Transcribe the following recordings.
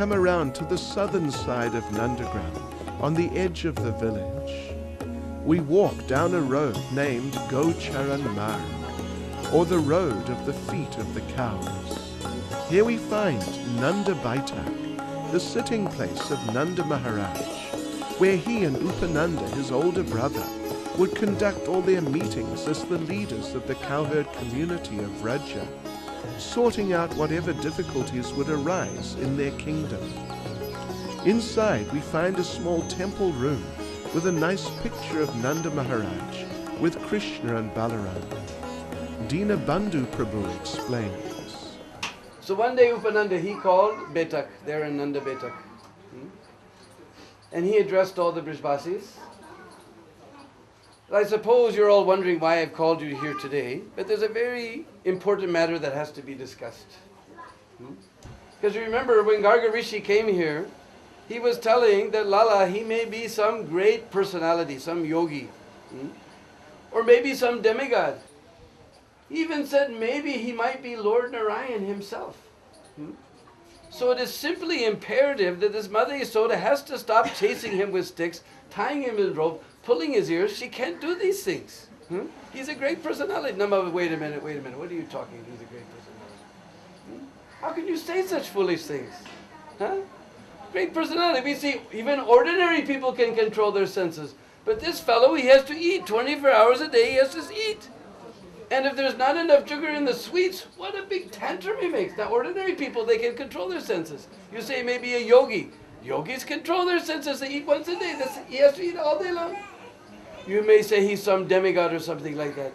come around to the southern side of Nandagrama, on the edge of the village. We walk down a road named Gocharan Marg, or the road of the feet of the cows. Here we find Nanda Baitak, the sitting place of Nanda Maharaj, where he and Upananda, his older brother, would conduct all their meetings as the leaders of the cowherd community of Vraja, sorting out whatever difficulties would arise in their kingdom. Inside we find a small temple room with a nice picture of Nanda Maharaj with Krishna and Balaram. Dinabandhu Prabhu explains. So one day Upananda, he called Betak, there in Nanda Betak. And he addressed all the Brijbasis. I suppose you're all wondering why I've called you here today, but there's a very important matter that has to be discussed. Because you remember when Garga Rishi came here, he was telling that Lala, he may be some great personality, some yogi, or maybe some demigod. He even said maybe he might be Lord Narayan himself. So it is simply imperative that this Mother Yasoda has to stop chasing him with sticks, tying him in rope, pulling his ears. She can't do these things. He's a great personality. No, wait a minute. What are you talking? He's a great personality. How can you say such foolish things? Great personality. We see even ordinary people can control their senses. But this fellow, he has to eat 24 hours a day. He has to eat. And if there's not enough sugar in the sweets, what a big tantrum he makes. Now, ordinary people, they can control their senses. You say maybe a yogi. Yogis control their senses. They eat once a day. He has to eat all day long. You may say he's some demigod or something like that.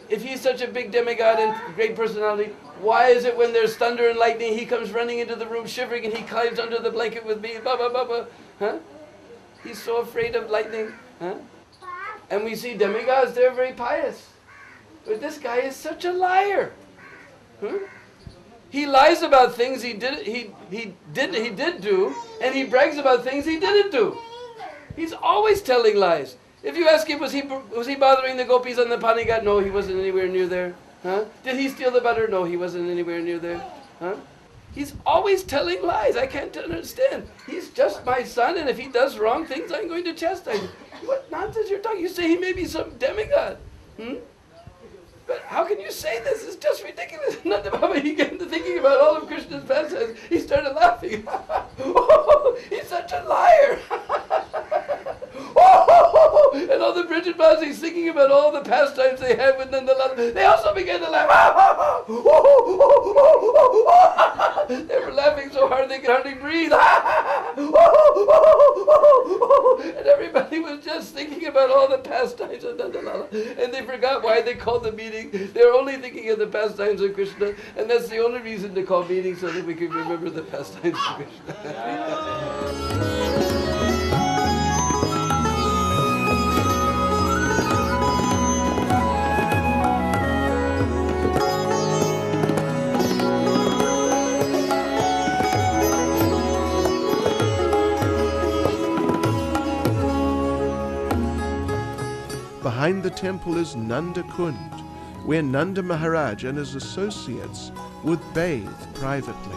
If he's such a big demigod and great personality, why is it when there's thunder and lightning, he comes running into the room shivering and he climbs under the blanket with me? He's so afraid of lightning. And we see demigods, they're very pious. But this guy is such a liar. He lies about things he did do, and he brags about things he didn't do. He's always telling lies. If you ask him, was he bothering the gopis on the Panigat? No, he wasn't anywhere near there. Did he steal the butter? No, he wasn't anywhere near there. He's always telling lies. I can't understand. He's just my son, and if he does wrong things, I'm going to chastise him. What nonsense you're talking? You say he may be some demigod. But how can you say this? It's just ridiculous. Nanda Baba, he got into thinking about all of Krishna's pastimes. He started laughing. Oh, he's such a liar. And all the Brijbasis thinking about all the pastimes they had with Nanda, they also began to laugh. They were laughing so hard they could hardly breathe. And everybody was just thinking about all the pastimes of Nanda. And they forgot why they called the meeting. They were only thinking of the pastimes of Krishna, and that's the only reason to call meetings, so that we can remember the pastimes of Krishna. Behind the temple is Nanda Kund, where Nanda Maharaj and his associates would bathe privately.